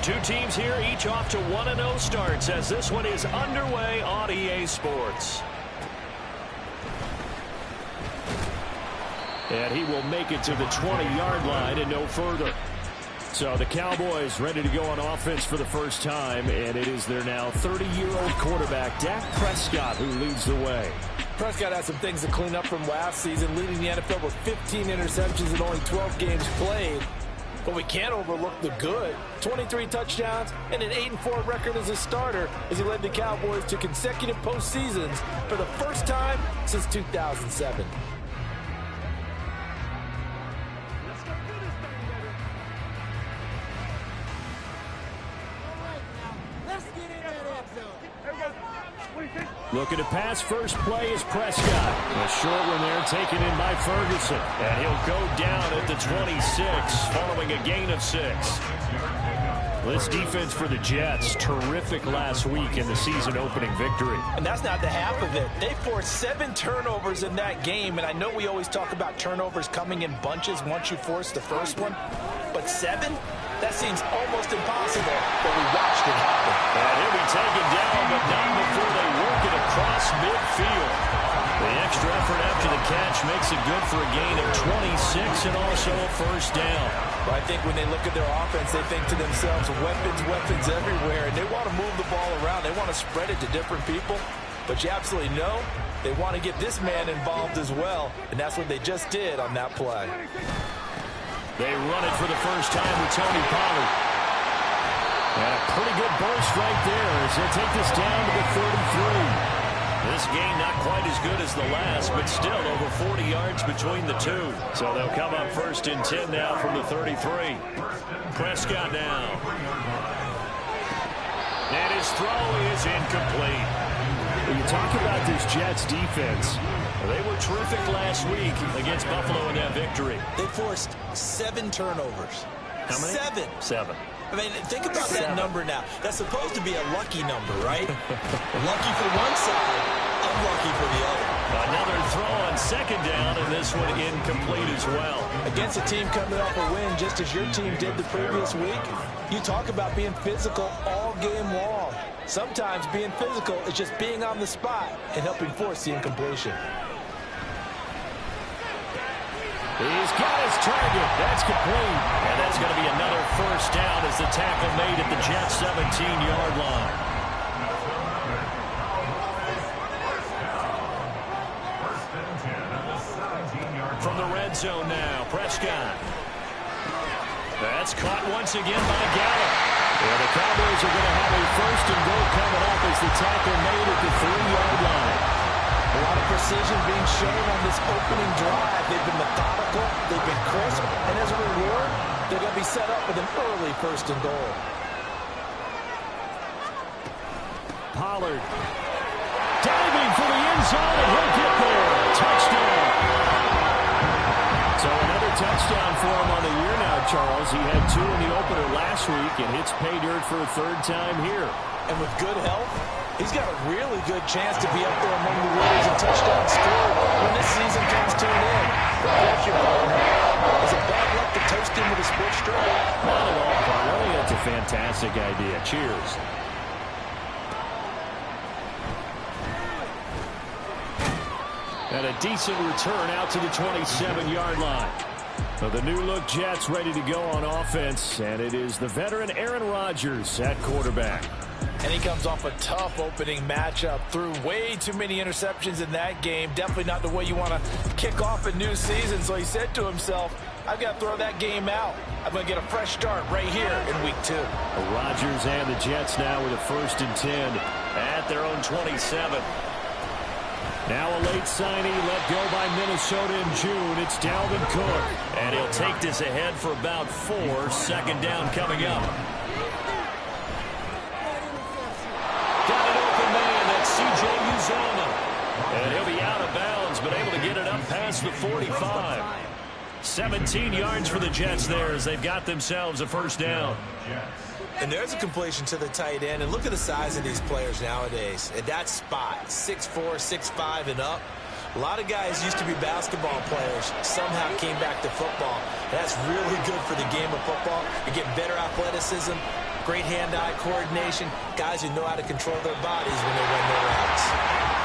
two teams here, each off to 1-0 starts as this one is underway on EA Sports. And he will make it to the 20-yard line and no further. So the Cowboys ready to go on offense for the first time, and it is their now 30-year-old quarterback, Dak Prescott, who leads the way. Prescott has some things to clean up from last season, leading the NFL with 15 interceptions and only 12 games played. But we can't overlook the good. 23 touchdowns and an 8-4 record as a starter as he led the Cowboys to consecutive postseasons for the first time since 2007. Looking to pass, first play is Prescott. A short one there taken in by Ferguson. And he'll go down at the 26 following a gain of 6. This defense for the Jets, terrific last week in the season-opening victory. And that's not the half of it. They forced 7 turnovers in that game, and I know we always talk about turnovers coming in bunches once you force the first one, but 7? That seems almost impossible, but we watched it happen. And he'll be taken down, but not before they work it across midfield. The extra effort after the catch makes it good for a gain of 26 and also a first down. Well, I think when they look at their offense, they think to themselves, weapons everywhere, and they want to move the ball around. They want to spread it to different people, but you absolutely know they want to get this man involved as well, and that's what they just did on that play. They run it for the first time with Tony Pollard. And a pretty good burst right there as they'll take this down to the 33. This game not quite as good as the last, but still over 40 yards between the two. So they'll come up first and 10 now from the 33. Prescott now. And his throw is incomplete. When you talk about this Jets defense, they were terrific last week against Buffalo in that victory. They forced 7 turnovers. How many? 7. I mean, think about that number now. That's supposed to be a lucky number, right? Lucky for one side, unlucky for the other. Another throw on second down, and this one incomplete as well. Against a team coming off a win, just as your team did the previous week, you talk about being physical all game long. Sometimes being physical is just being on the spot and helping force the incompletion. He's got his target. That's complete. And that's going to be another first down as the tackle made at the Jets' 17-yard line. From the red zone now, Prescott. That's caught once again by Gallup. And the Cowboys are going to have a first and goal coming up as the tackle made at the 3-yard line. A lot of precision being shown on this opening drive. They've been methodical, they've been crisp, and as a reward, they're going to be set up with an early first and goal. Pollard diving for the end zone, and he'll get there. Touchdown. So another touchdown for him on the year now, Charles. He had 2 in the opener last week and hits pay dirt for a 3rd time here. And with good health, he's got a really good chance to be up there among the leaders in touchdowns scored when this season comes to an end. The pressure partner is it bad luck to toast him with a sports drink? Not at all, Bart. I think that's a fantastic idea. Cheers. And a decent return out to the 27-yard line. So the new-look Jets ready to go on offense, and it is the veteran Aaron Rodgers at quarterback. And he comes off a tough opening matchup. Threw way too many interceptions in that game. Definitely not the way you want to kick off a new season. So he said to himself, I've got to throw that game out. I'm going to get a fresh start right here in week 2. Rodgers and the Jets now with a first and 10 at their own 27. Now a late signee let go by Minnesota in June. It's Dalvin Cook. And he'll take this ahead for about 4. Second down coming up. Got an open man. That's C.J. Uzomah. And he'll be out of bounds, but able to get it up past the 45. 17 yards for the Jets there as they've got themselves a first down. And there's a completion to the tight end. And look at the size of these players nowadays. At that spot, 6'4", 6'5", and up. A lot of guys used to be basketball players. Somehow came back to football. That's really good for the game of football. You get better athleticism, Great hand-eye coordination. Guys who know how to control their bodies when they run their routes.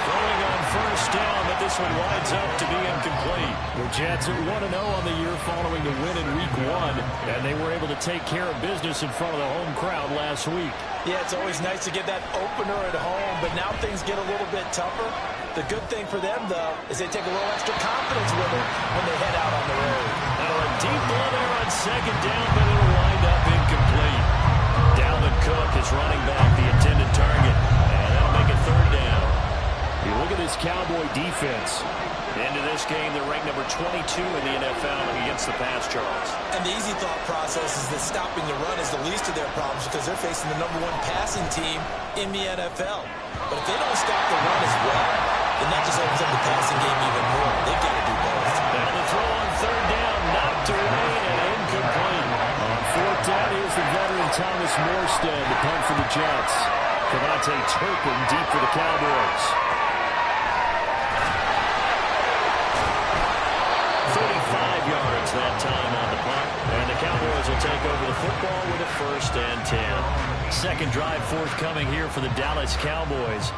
Throwing on first down, but this one winds up to be incomplete. The Jets are 1-0 on the year following the win in Week 1, and they were able to take care of business in front of the home crowd last week. Yeah, it's always nice to get that opener at home, but now things get a little bit tougher. The good thing for them, though, is they take a little extra confidence with it when they head out on the road. Now a deep ball there on second down, but it'll wind up incomplete. Dalvin Cook is running back the intended target, and that'll make it third down. You look at this Cowboy defense. Into this game, they're ranked number 22 in the NFL against the pass, Charles. And the easy thought process is that stopping the run is the least of their problems because they're facing the #1 passing team in the NFL. But if they don't stop the run as well, then that just opens up the passing game even more. They've got to do both. Now the throw on third down, knocked away and incomplete. On fourth down, here's the veteran Thomas Morstead to punt for the Jets. Devontae Turpin deep for the Cowboys. 35 yards that time on the punt. And the Cowboys will take over the football with a 1st and 10. Second drive forthcoming here for the Dallas Cowboys.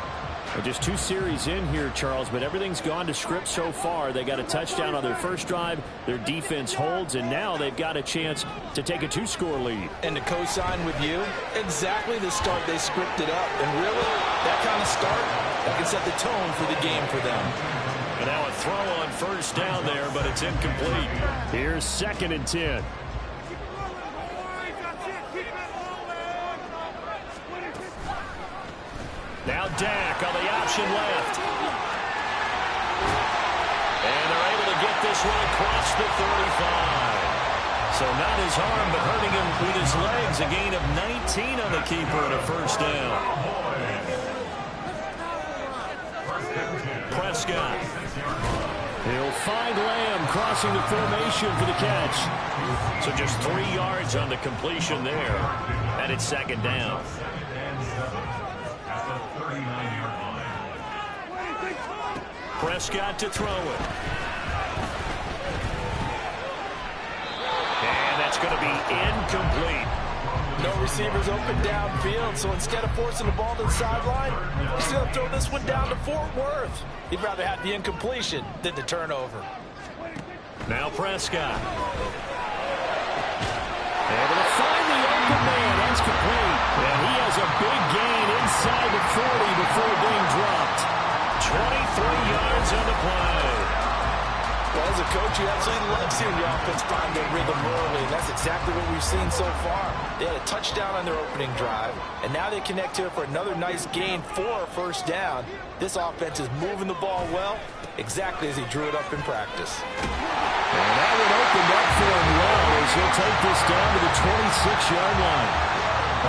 Just 2 series in here, Charles, but everything's gone to script so far. They got a touchdown on their first drive. Their defense holds, and now they've got a chance to take a 2-score lead. And to co-sign with you, exactly the start they scripted up. And really, that kind of start, that can set the tone for the game for them. And now a throw on first down there, but it's incomplete. Here's 2nd and 10. Now Dak on the option left. And they're able to get this one across the 35. So not his arm, but hurting him with his legs. A gain of 19 on the keeper and a 1st down. Prescott. He'll find Lamb crossing the formation for the catch. So just 3 yards on the completion there. And it's 2nd down. Prescott to throw it. And that's going to be incomplete. No receivers open downfield, so instead of forcing the ball to the sideline, he's going to throw this one down to Fort Worth. He'd rather have the incompletion than the turnover. Now Prescott. Able to find the open man. That's complete. And he has a big gain inside the 40 before being dropped. 23 yards on the play. Well, as a coach, you absolutely love seeing the offense find their rhythm early, and that's exactly what we've seen so far. They had a touchdown on their opening drive, and now they connect to it for another nice gain for a 1st down. This offense is moving the ball well, exactly as he drew it up in practice. And that one opened up for him well as he'll take this down to the 26-yard line.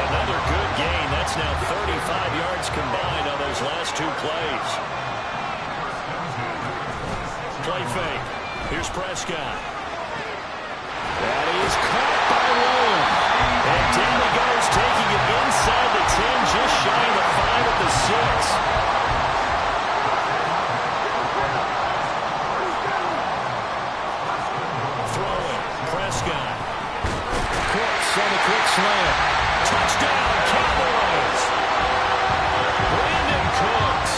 Another good gain. That's now 35 yards combined on those last 2 plays. Play fake. Here's Prescott. That is caught by Lamb. And down he goes, taking it inside the 10, just shy of the 5 at the 6. Throwing. Prescott. Cooks on the quick slant. Touchdown, Cowboys. Brandon Cooks.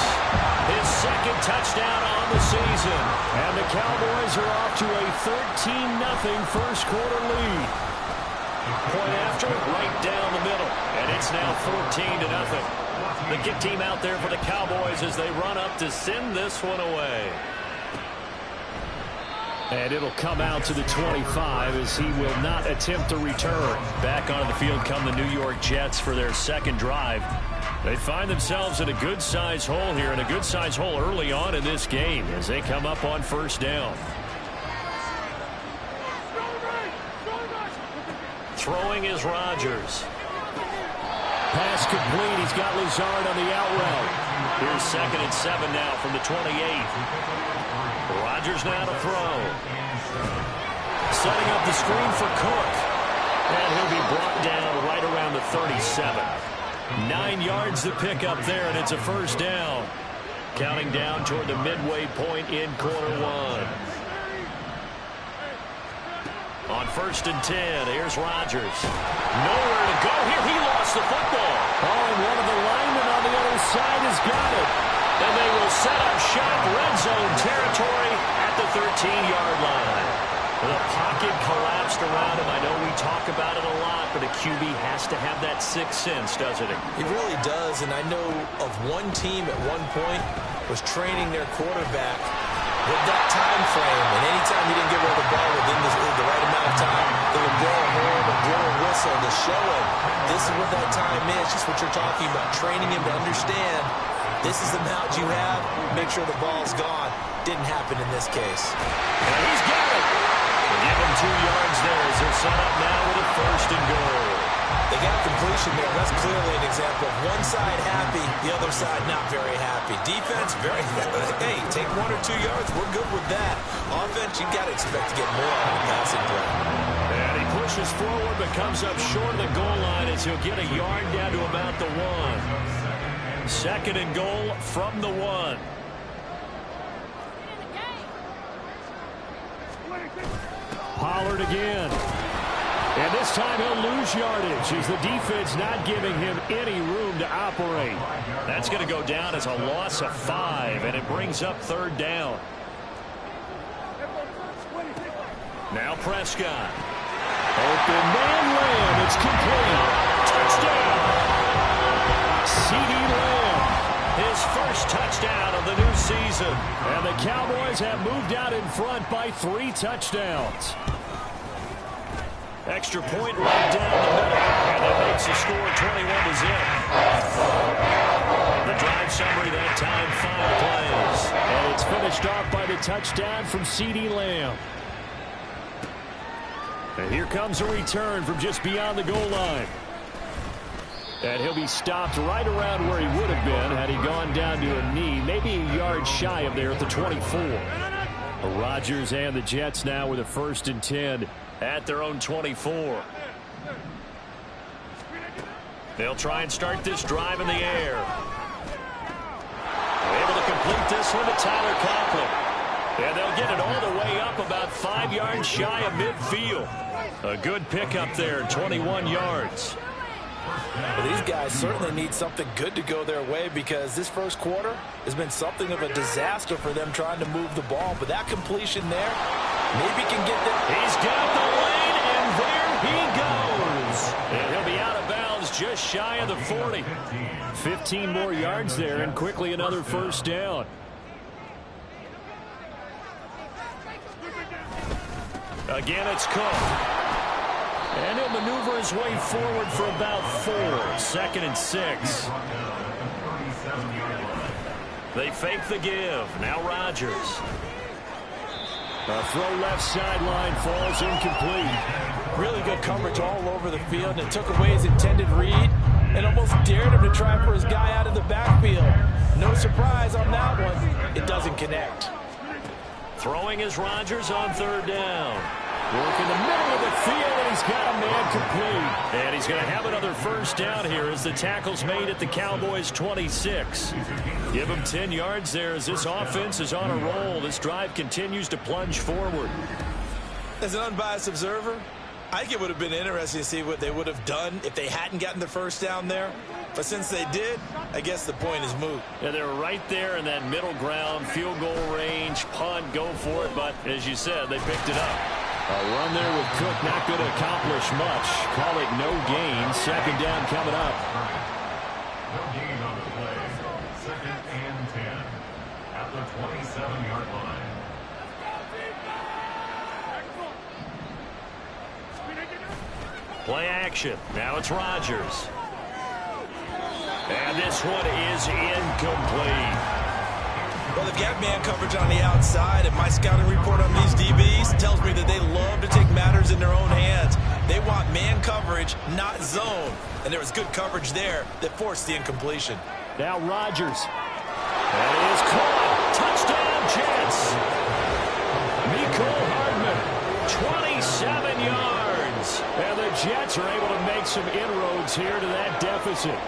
His 2nd touchdown on the season. And the Cowboys are off to a 13-0 first quarter lead. Point after, right down the middle. And it's now 14-0. The kick team out there for the Cowboys as they run up to send this one away. And it'll come out to the 25 as he will not attempt to return. Back onto the field come the New York Jets for their 2nd drive. They find themselves in a good-sized hole here, and a good-sized hole early on in this game as they come up on 1st down. Throwing is Rodgers. Pass complete. He's got Lazard on the out route. Here's 2nd and 7 now from the 28. Rodgers now to throw. Setting up the screen for Cook. And he'll be brought down right around the 37. 9 yards to pick up there, and it's a 1st down. Counting down toward the midway point in quarter 1. On 1st and 10, here's Rodgers. Nowhere to go here. He lost the football. Oh, and one of the linemen on the other side has got it. And they will set up shop, red zone territory at the 13-yard line. The pocket collapsed around him. I know we talk about it a lot, but a QB has to have that sixth sense, doesn't it? He really does, and I know of one team at one point was training their quarterback with that time frame, and anytime he didn't get rid of the ball within the right amount of time, they would blow a horn or blow a whistle to show him this is what that time is, just what you're talking about, training him to understand this is the amount you have, make sure the ball's gone. Didn't happen in this case. And he's got it. Give him 2 yards there as they're set up now with a 1st and goal. They got completion there. That's clearly an example of one side happy, the other side not very happy. Defense, very hey, take 1 or 2 yards. We're good with that. Offense, you got to expect to get more out of the passing play. And he pushes forward but comes up short of the goal line as he'll get a yard down to about the 1. 2nd and goal from the 1. Pollard again. And this time he'll lose yardage as the defense not giving him any room to operate. That's going to go down as a loss of 5, and it brings up 3rd down. Now Prescott. Open man Lamb. It's complete. Touchdown. CeeDee Lamb. His first touchdown of the new season. And the Cowboys have moved out in front by 3 touchdowns. Extra point right down the middle. And that makes the score 21-0. The drive summary that time, 5 plays. And it's finished off by the touchdown from CeeDee Lamb. And here comes a return from just beyond the goal line. And he'll be stopped right around where he would have been had he gone down to a knee, maybe a yard shy of there at the 24. Rodgers and the Jets now with a 1st and 10 at their own 24. They'll try and start this drive in the air. Able to complete this one to Tyler Conklin. And they'll get it all the way up about 5 yards shy of midfield. A good pickup there, 21 yards. Well, these guys certainly need something good to go their way because this first quarter has been something of a disaster for them trying to move the ball. But that completion there, maybe can get them. He's got the lane, and there he goes. And he'll be out of bounds just shy of the 40. 15 more yards there, and quickly another 1st down. Again, it's Cook. And he'll maneuver his way forward for about 4. 2nd and 6. They fake the give. Now Rodgers. A throw left sideline falls incomplete. Really good coverage all over the field, and it took away his intended read and almost dared him to try for his guy out of the backfield. No surprise on that one. It doesn't connect. Throwing is Rodgers on 3rd down. Work in the middle of the field, and he's got a man complete. And he's going to have another 1st down here as the tackle's made at the Cowboys' 26. Give him 10 yards there as this offense is on a roll. This drive continues to plunge forward. As an unbiased observer, I think it would have been interesting to see what they would have done if they hadn't gotten the 1st down there. But since they did, I guess the point is moot. Yeah, they're right there in that middle ground, field goal range, punt, go for it. But as you said, they picked it up. A run there with Cook not going to accomplish much. Call it no gain. 2nd down coming up. No gain on the play. 2nd and 10 at the 27-yard line. Play action. Now it's Rodgers. And this one is incomplete. Well, they've got man coverage on the outside, and my scouting report on these DBs tells me that they love to take matters in their own hands. They want man coverage, not zone. And there was good coverage there that forced the incompletion. Now Rodgers. That is caught. Touchdown, Jets. Mecole Hardman, 27 yards. And the Jets are able to make some inroads here to that deficit.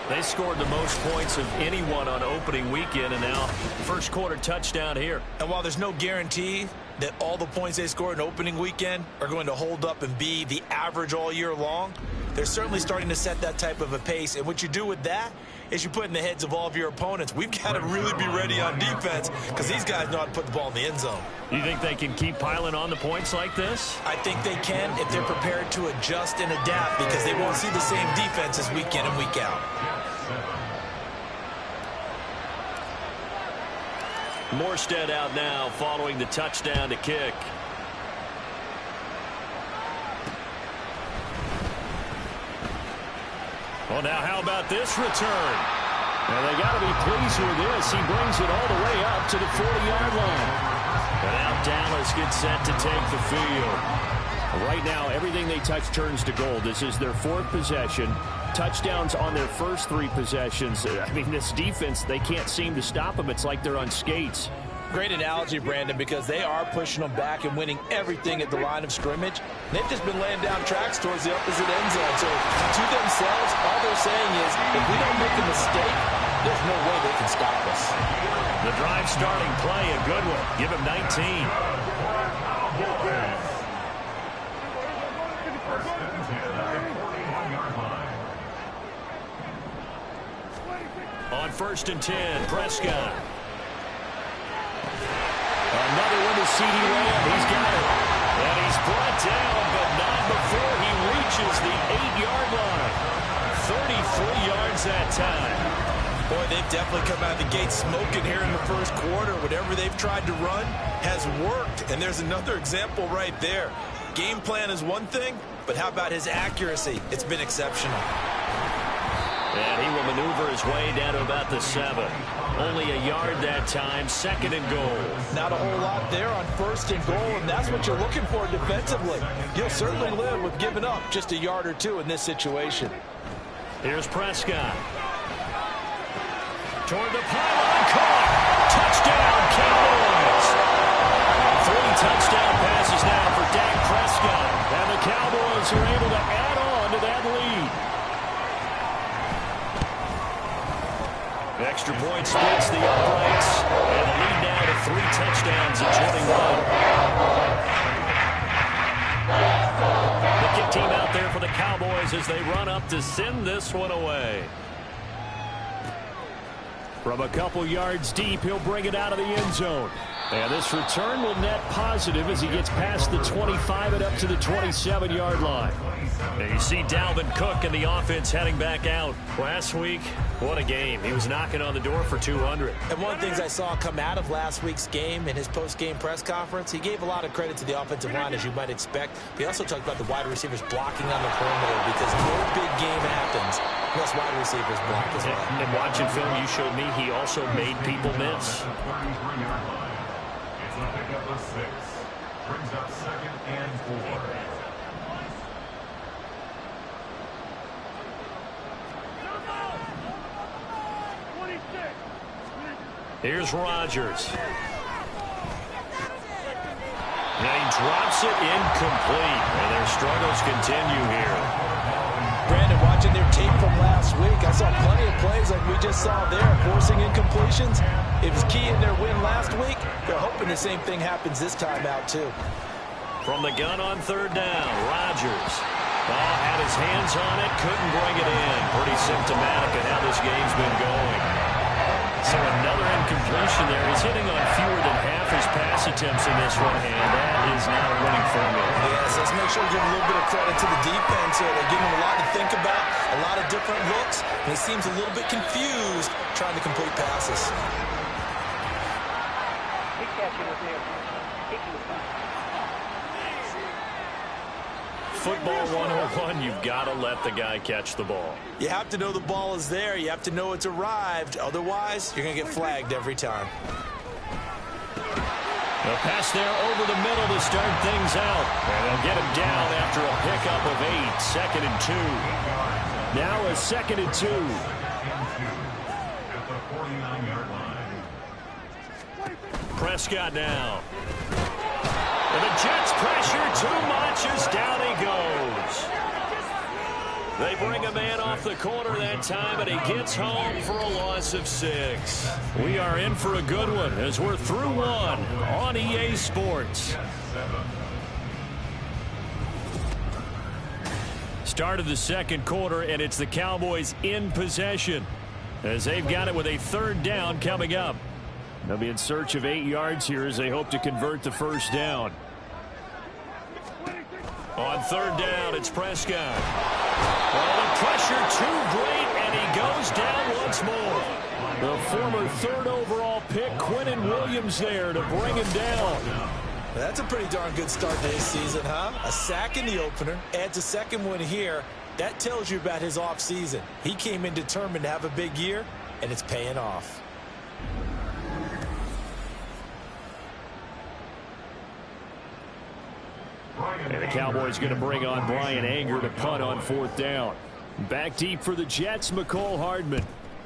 They scored the most points of anyone on opening weekend, and now first quarter touchdown here. And while there's no guarantee that all the points they score in opening weekend are going to hold up and be the average all year long. They're certainly starting to set that type of a pace, and what you do with that is you put in the heads of all of your opponents, we've got to really be ready on defense because these guys know how to put the ball in the end zone. You think they can keep piling on the points like this? I think they can if they're prepared to adjust and adapt because they won't see the same defenses week in and week out. Morstead out now following the touchdown to kick. Well, now how about this return? Now they got to be pleased with this. He brings it all the way up to the 40-yard line. And now Dallas gets set to take the field. Right now, everything they touch turns to gold. This is their 4th possession. Touchdowns on their first 3 possessions. I mean, this defense, they can't seem to stop them. It's like they're on skates. Great analogy, Brandon, because they are pushing them back and winning everything at the line of scrimmage. They've just been laying down tracks towards the opposite end zone. So to themselves, all they're saying is, if we don't make a mistake, there's no way they can stop us. The drive starting play, a good one. Give him 19. On 1st and 10, Prescott. Another one to CeeDee Lamb. He's got it. And he's brought down, but not before he reaches the 8-yard line. 33 yards that time. Boy, they've definitely come out of the gate smoking here in the first quarter. Whatever they've tried to run has worked. And there's another example right there. Game plan is one thing, but how about his accuracy? It's been exceptional. And he will maneuver his way down to about the 7. Only a yard that time, 2nd and goal. Not a whole lot there on 1st and goal, and that's what you're looking for defensively. You'll certainly live with giving up just a yard or 2 in this situation. Here's Prescott. Toward the pylon, caught. Touchdown, Cowboys. 3 touchdown passes now for Dak Prescott. And the Cowboys are able to add on to that lead. Extra point splits the uprights. And the lead now to 3 touchdowns at 21. The kick team out there for the Cowboys as they run up to send this one away. From a couple yards deep, he'll bring it out of the end zone. And this return will net positive as he gets past the 25 and up to the 27-yard line. And you see Dalvin Cook and the offense heading back out. Last week, what a game. He was knocking on the door for 200. And one of the things I saw come out of last week's game in his post-game press conference, he gave a lot of credit to the offensive line, as you might expect. He also talked about the wide receivers blocking on the perimeter because no big game happens unless wide receivers block as well. And watching film, you showed me he also made people miss. It's a pickup of 6. Brings up 2nd and 4. Here's Rodgers. And he drops it incomplete. And their struggles continue here. Brandon, watching their tape from last week, I saw plenty of plays like we just saw there, forcing incompletions. It was key in their win last week. They're hoping the same thing happens this time out, too. From the gun on 3rd down, Rodgers. Ball had his hands on it, couldn't bring it in. Pretty symptomatic of how this game's been going. So another incompletion there. He's hitting on fewer than half his pass attempts in this one, and that is not a winning formula. Yes, let's make sure we give a little bit of credit to the defense here. They're giving him a lot to think about, a lot of different looks, and he seems a little bit confused trying to complete passes. Football 101, you've got to let the guy catch the ball. You have to know the ball is there. You have to know it's arrived. Otherwise, you're going to get flagged every time. A pass there over the middle to start things out. And they'll get him down after a pickup of 8. 2nd and 2. Now a 2nd and 2. At the 49-yard line. Prescott now. And the Jets pressure too much as down he goes. They've bring a man off the corner that time, and he gets home for a loss of 6. We are in for a good one as we're through one on EA Sports. Start of the second quarter, and it's the Cowboys in possession as they've got it with a 3rd down coming up. They'll be in search of 8 yards here as they hope to convert the first down. On 3rd down, it's Prescott. Oh, the pressure too great, and he goes down once more. The former 3rd overall pick, Quinnen Williams, there to bring him down. That's a pretty darn good start to his season, huh? A sack in the opener, adds a 2nd one here. That tells you about his offseason. He came in determined to have a big year, and it's paying off. And the Cowboys going to bring on Brian Anger to punt on 4th down. Back deep for the Jets, McCole Hardman.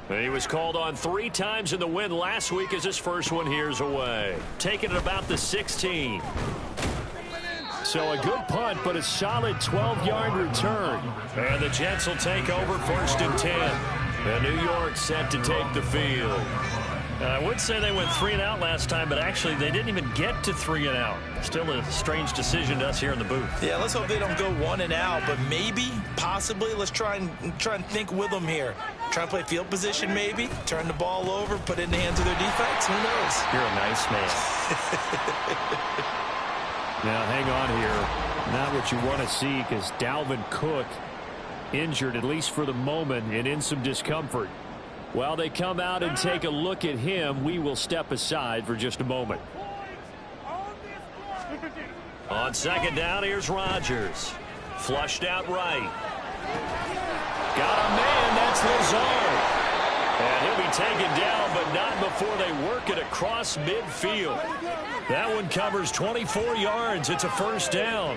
He was called on 3 times in the win last week as his first one here's away. Taking it about the 16. So a good punt, but a solid 12-yard return. And the Jets will take over 1st and 10. And New York set to take the field. I would say they went 3 and out last time, but actually they didn't even get to 3 and out. Still a strange decision to us here in the booth. Yeah, let's hope they don't go 1 and out, but maybe, possibly, let's try and think with them here. Try and play field position maybe, turn the ball over, put it in the hands of their defense. Who knows? You're a nice man. Now hang on here. Not what you want to see because Dalvin Cook injured, at least for the moment, and in some discomfort. While they come out and take a look at him, we will step aside for just a moment. On 2nd down, here's Rodgers. Flushed out right. Got a man, that's Lazard. And he'll be taken down, but not before they work it across midfield. That one covers 24 yards. It's a 1st down.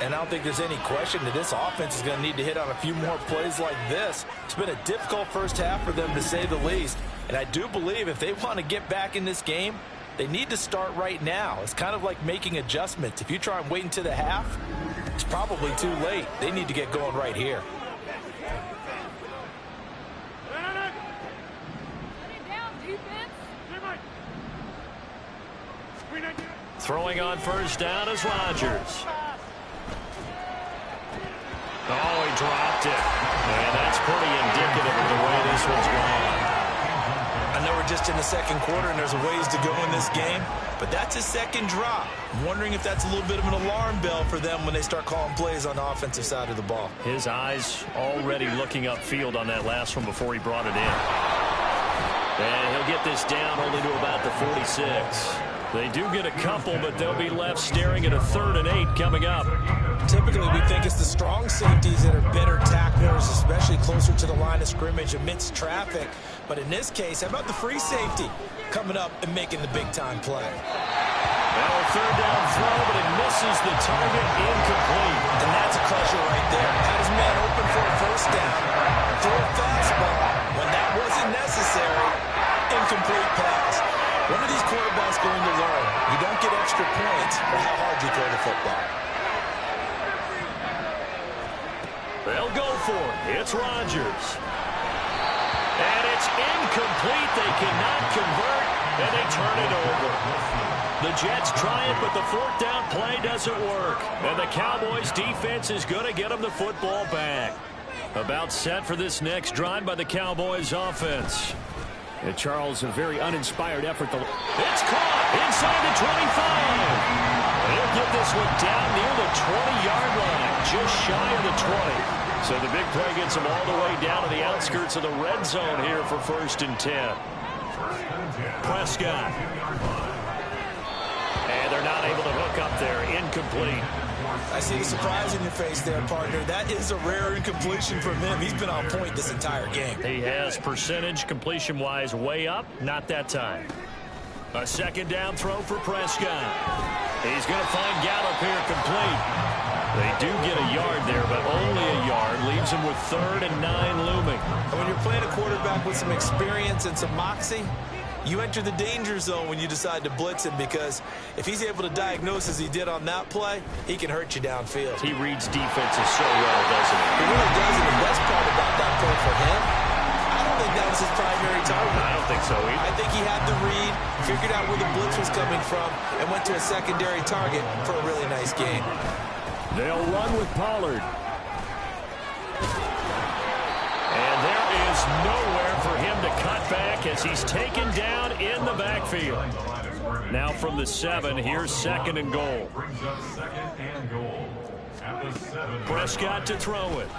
And I don't think there's any question that this offense is going to need to hit on a few more plays like this. It's been a difficult first half for them, to say the least. And I do believe if they want to get back in this game, they need to start right now. It's kind of like making adjustments. If you try and wait until the half, it's probably too late. They need to get going right here. Throwing on 1st down is Rodgers. Oh, he dropped it. And that's pretty indicative of the way this one's gone. I know we're just in the second quarter and there's a ways to go in this game, but that's his 2nd drop. I'm wondering if that's a little bit of an alarm bell for them when they start calling plays on the offensive side of the ball. His eyes already looking upfield on that last one before he brought it in. And he'll get this down only to about the 46. They do get a couple, but they'll be left staring at a 3rd and 8 coming up. Typically, we think it's the strong safeties that are better tacklers, especially closer to the line of scrimmage amidst traffic. But in this case, how about the free safety coming up and making the big-time play? Now a 3rd down throw, but it misses the target, incomplete. And that's a crusher right there. Had his man open for a 1st down. Throw a fastball when that wasn't necessary. Incomplete pass. When are these quarterbacks going to learn? You don't get extra points for how hard you throw the football. They'll go for it. It's Rodgers. And it's incomplete. They cannot convert, and they turn it over. The Jets try it, but the 4th down play doesn't work. And the Cowboys defense is going to get them the football back. About set for this next drive by the Cowboys offense. And Charles, a very uninspired effort. It's caught inside the 25. He'll get this one down near the 20-yard line, just shy of the 20. So the big play gets them all the way down to the outskirts of the red zone here for 1st and 10. Prescott. And they're not able to hook up there. Incomplete. I see the surprise in your face there, partner. That is a rare incompletion from him. He's been on point this entire game. He has percentage completion-wise way up. Not that time. A 2nd down throw for Prescott. He's going to find Gallup here complete. They do get a yard there, but only a yard. Leaves him with 3rd and 9 looming. And when you're playing a quarterback with some experience and some moxie, You enter the danger zone when you decide to blitz him, because if he's able to diagnose as he did on that play, he can hurt you downfield. He reads defenses so well, doesn't he? He really does, and the best part about that play for him, I don't think that was his primary target. I don't think so either. I think he had the read, figured out where the blitz was coming from, and went to a secondary target for a really nice game. They'll run with Pollard. And there is nowhere for him to cut back as he's taken down in the backfield. Now from the 7, here's 2nd and goal. Prescott to throw it.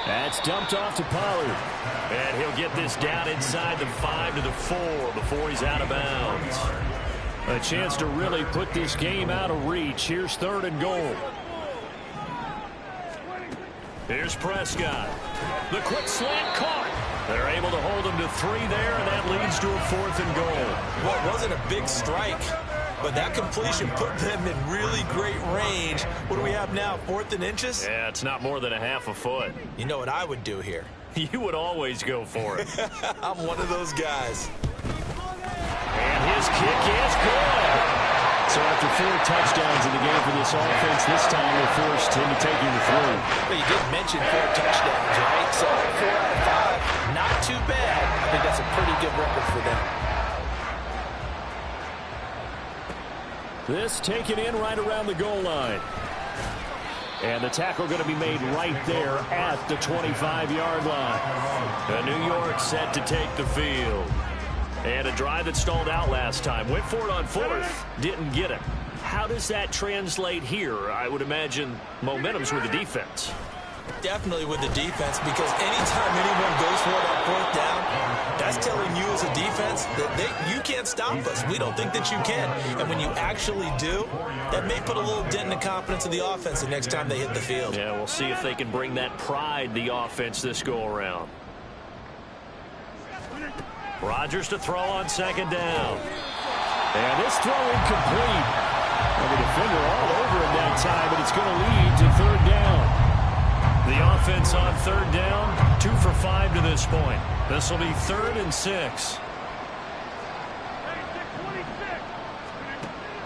That's dumped off to Pollard. And he'll get this down inside the 5 to the 4 before he's out of bounds. A chance to really put this game out of reach. Here's 3rd and goal. Here's Prescott. The quick slant caught. They're able to hold him to 3 there, and that leads to a 4th and goal. Well, it wasn't a big strike, but that completion put them in really great range. What do we have now, 4th and inches? Yeah, it's not more than a half a foot. You know what I would do here? You would always go for it. I'm one of those guys. And his kick is good. So after 4 touchdowns in the game for this offense, this time they're forced into taking the 3. Well, you did mention 4 touchdowns, right? So 4 out of 5, not too bad. I think that's a pretty good record for them. This taken in right around the goal line. And the tackle going to be made right there at the 25-yard line. New York set to take the field. And a drive that stalled out last time. Went for it on 4th. Didn't get it. How does that translate here? I would imagine momentum's with the defense. Definitely with the defense, because anytime anyone goes for it on 4th down, that's telling you as a defense that you can't stop us. We don't think that you can. And when you actually do, that may put a little dent in the confidence of the offense the next time they hit the field. Yeah, we'll see if they can bring that pride, the offense, this go-around. Rodgers to throw on 2nd down. And this throw incomplete. And the defender all over him that time, but it's going to lead to 3rd down. The offense on 3rd down, 2 for 5 to this point. This will be 3rd and 6.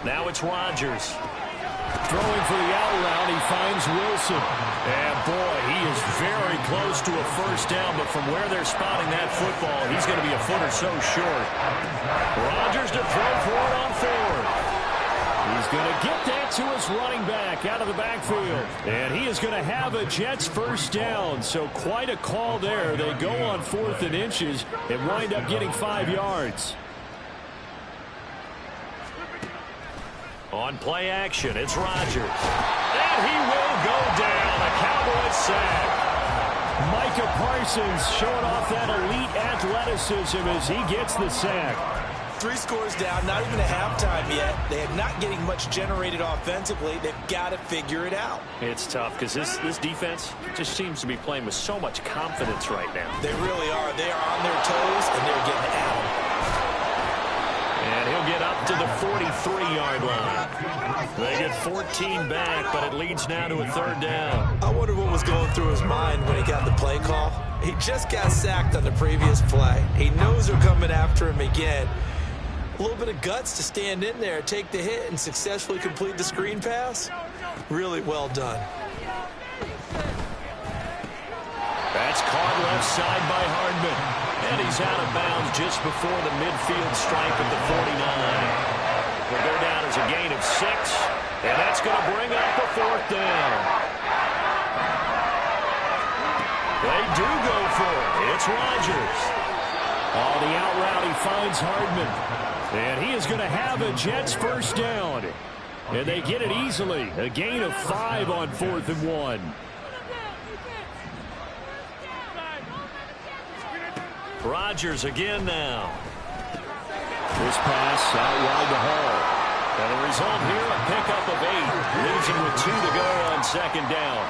Now it's Rodgers. Throwing for the out route, he finds Wilson. And boy, he is very close to a 1st down, but from where they're spotting that football, he's going to be a foot or so short. Rodgers to throw for it on 4th. He's going to get that to his running back out of the backfield. And he is going to have a Jets 1st down, so quite a call there. They go on 4th and inches and wind up getting 5 yards. On play action, it's Rodgers. And he will go down. A Cowboys sack. Micah Parsons showing off that elite athleticism as he gets the sack. 3 scores down, not even a halftime yet. They are not getting much generated offensively. They've got to figure it out. It's tough because this defense just seems to be playing with so much confidence right now. They really are. They are on their toes, and they're getting out. And he'll get up to the 43-yard line. They get 14 back, but it leads now to a 3rd down. I wonder what was going through his mind when he got the play call. He just got sacked on the previous play. He knows they're coming after him again. A little bit of guts to stand in there, take the hit, and successfully complete the screen pass. Really well done. That's caught left side by Hardman. And he's out of bounds just before the midfield stripe at the 49. Will go down as a gain of 6. And that's going to bring up a 4th down. They do go for it. It's Rodgers. Oh, the out route, he finds Hardman. And he is going to have a Jets 1st down. And they get it easily. A gain of 5 on 4th and 1. Rodgers again now. This pass out wide to Hall. And the result here, a pickup of 8. Leaves him with 2 to go on 2nd down.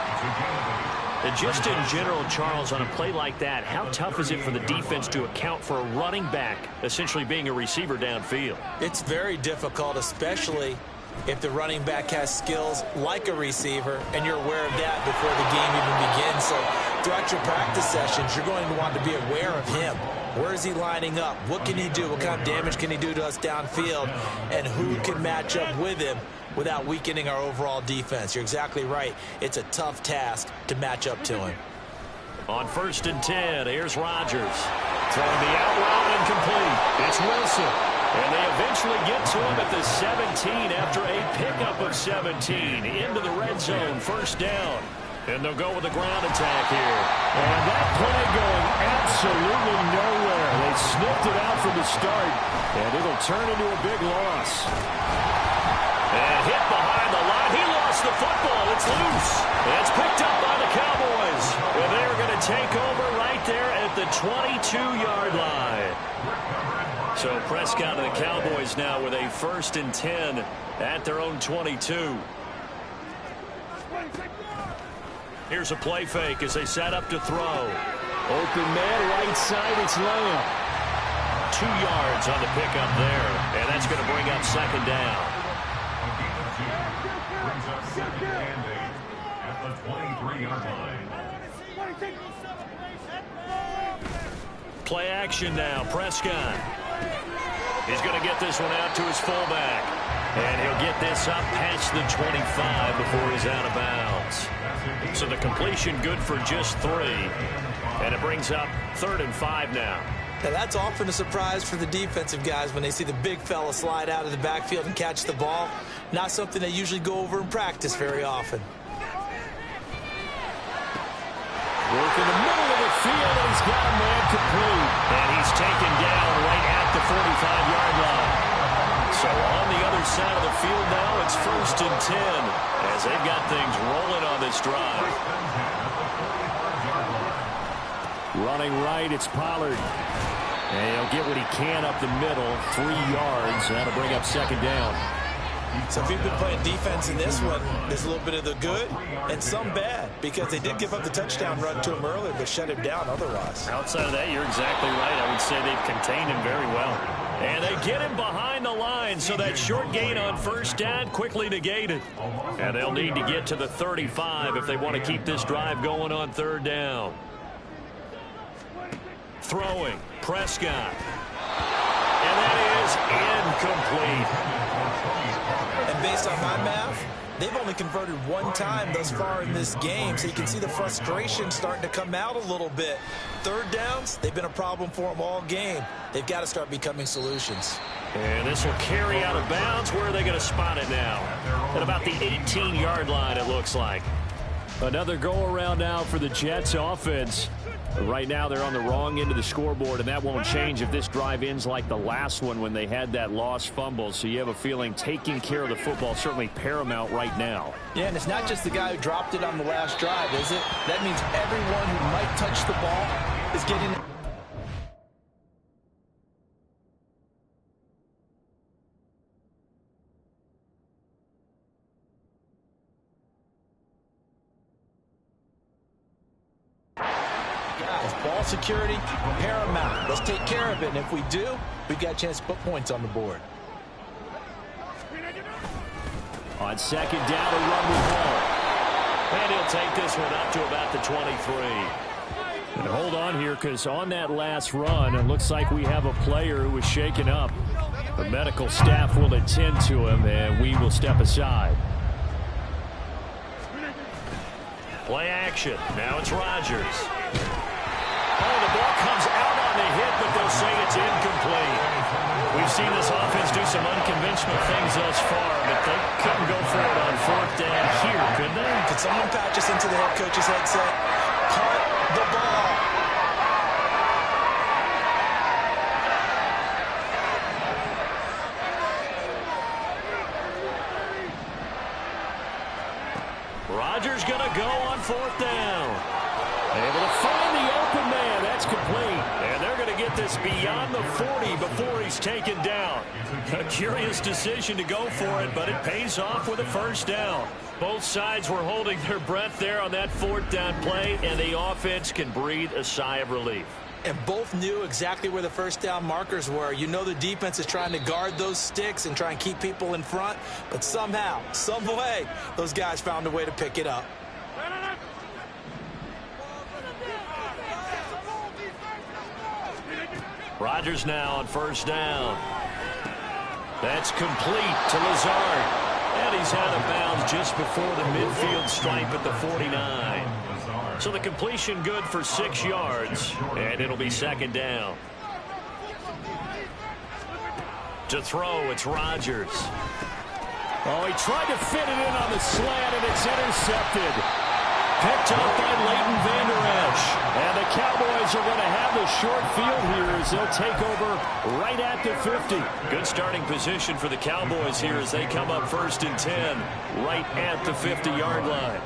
And just in general, Charles, on a play like that, how tough is it for the defense to account for a running back essentially being a receiver downfield? It's very difficult, especially if the running back has skills like a receiver, and you're aware of that before the game even begins. So throughout your practice sessions, you're going to want to be aware of him. Where is he lining up? What can he do? What kind of damage can he do to us downfield? And who can match up with him without weakening our overall defense? You're exactly right. It's a tough task to match up to him. On 1st and 10, here's Rodgers. Throwing the out route incomplete. It's Wilson. And they eventually get to him at the 17 after a pickup of 17. Into the red zone, 1st down. And they'll go with a ground attack here. And that play going absolutely nowhere. They sniffed it out from the start, and it'll turn into a big loss. And hit behind the line. He lost the football. It's loose. It's picked up by the Cowboys. And they're going to take over right there at the 22-yard line. So Prescott and the Cowboys now with a 1st and 10 at their own 22. Here's a play fake as they set up to throw. Open man, right side, it's Lamb. 2 yards on the pickup there. And that's going to bring up 2nd down. Brings up 2nd and 8 at the 23-yard line. Play action now. Prescott. He's going to get this one out to his fullback. And he'll get this up past the 25 before he's out of bounds. So the completion good for just 3. And it brings up 3rd and 5 now. Now that's often a surprise for the defensive guys when they see the big fella slide out of the backfield and catch the ball. Not something they usually go over in practice very often. Work in the middle of the field, and he's got a man complete. And he's taken down right at the 45-yard line. So on the other side of the field now, it's 1st and 10 as they've got things rolling on this drive. Running right, it's Pollard. And he'll get what he can up the middle, 3 yards. That'll bring up 2nd down. So if you've been playing defense in this one, there's a little bit of the good and some bad, because they did give up the touchdown run to him earlier, but shut him down otherwise. Outside of that, you're exactly right. I would say they've contained him very well. And they get him behind the line, so that short gain on 1st down quickly negated. And they'll need to get to the 35 if they want to keep this drive going on 3rd down. Throwing, Prescott. And that is incomplete. And based on my math, they've only converted 1 time thus far in this game, so you can see the frustration starting to come out a little bit. 3rd downs, they've been a problem for them all game. They've got to start becoming solutions. And this will carry out of bounds. Where are they going to spot it now? At about the 18-yard line, it looks like. Another go-around now for the Jets offense. Right now, they're on the wrong end of the scoreboard, and that won't change if this drive ends like the last one when they had that lost fumble. So you have a feeling taking care of the football is certainly paramount right now. Yeah, and it's not just the guy who dropped it on the last drive, is it? That means everyone who might touch the ball is getting it. Ball security, paramount. Let's take care of it, and if we do, we've got a chance to put points on the board. On 2nd down, a run with Hall. And he'll take this one up to about the 23. And hold on here, because on that last run, it looks like we have a player who was shaken up. The medical staff will attend to him, and we will step aside. Play action. Now it's Rodgers. Oh, the ball comes out on the hit, but they'll say it's incomplete. We've seen this offense do some unconventional things thus far, but they couldn't go for it on 4th down here, could they? Could someone patch us into the head coach's headset? Punt the ball. Rodgers going to go on 4th down. Able to find the open man. That's complete. And they're going to get this beyond the 40 before he's taken down. A curious decision to go for it, but it pays off with a 1st down. Both sides were holding their breath there on that 4th down play, and the offense can breathe a sigh of relief. And both knew exactly where the 1st down markers were. You know the defense is trying to guard those sticks and try and keep people in front, but somehow, some way, those guys found a way to pick it up. Rodgers now on first down. That's complete to Lazard. And he's out of bounds just before the midfield stripe at the 49. So the completion good for 6 yards, and it'll be second down. To throw, it's Rodgers. Oh, he tried to fit it in on the slant, and it's intercepted. Picked up by Leighton Vander Esch. And the Cowboys are going to have the short field here as they'll take over right at the 50. Good starting position for the Cowboys here as they come up 1st and 10 right at the 50-yard line.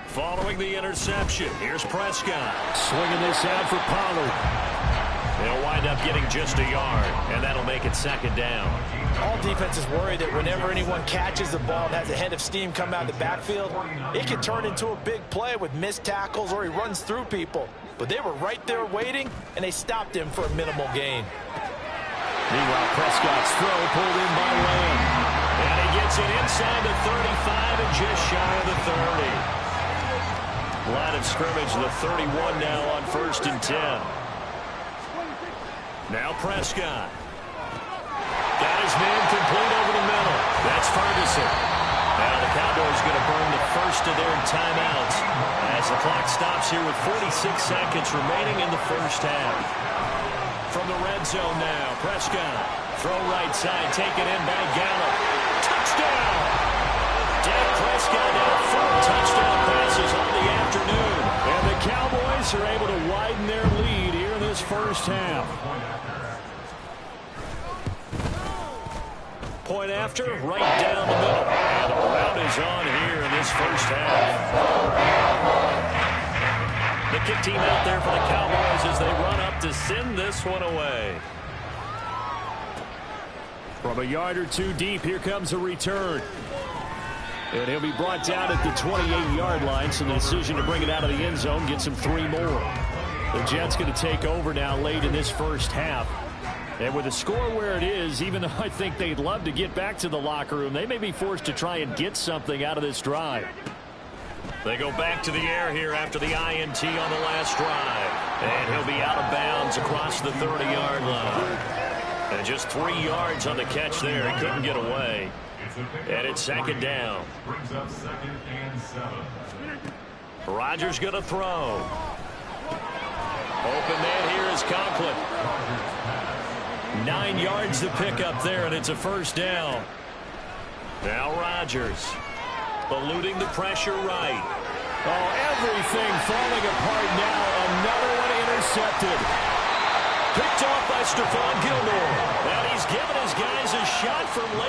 Following the interception, here's Prescott. Swinging this out for Pollard. They'll wind up getting just a yard, and that'll make it second down. All defenses worry that whenever anyone catches the ball and has a head of steam come out of the backfield, it can turn into a big play with missed tackles or he runs through people. But they were right there waiting, and they stopped him for a minimal gain. Meanwhile, Prescott's throw pulled in by Lamb. And he gets it inside the 35 and just shy of the 30. Line of scrimmage, the 31 now on 1st and 10. Now Prescott. Got his man complete over the middle. That's Ferguson. Now the Cowboys going to burn the first of their timeouts as the clock stops here with 46 seconds remaining in the first half. From the red zone now, Prescott. Throw right side, taken in by Gallup. Touchdown! Dak Prescott now 4 touchdown passes on the afternoon. And the Cowboys are able to widen their lead here in this first half. Point after, right down the middle. And the rout is on here in this first half. The kick team out there for the Cowboys as they run up to send this one away. From a yard or two deep, here comes a return. And he'll be brought down at the 28-yard line, so the decision to bring it out of the end zone gets him 3 more. The Jets going to take over now late in this first half. And with the score where it is, even though I think they'd love to get back to the locker room, they may be forced to try and get something out of this drive. They go back to the air here after the INT on the last drive. And he'll be out of bounds across the 30-yard line. And just 3 yards on the catch there. He couldn't get away. And it's second down. Brings up 2nd and 7. Rodgers going to throw. Open man here is Conklin. 9 yards to pick up there, and it's a first down. Now Rodgers. Eluding the pressure right. Oh, everything falling apart now. Another one intercepted. Picked off by Stephon Gilmore. And he's given his guys a shot from late.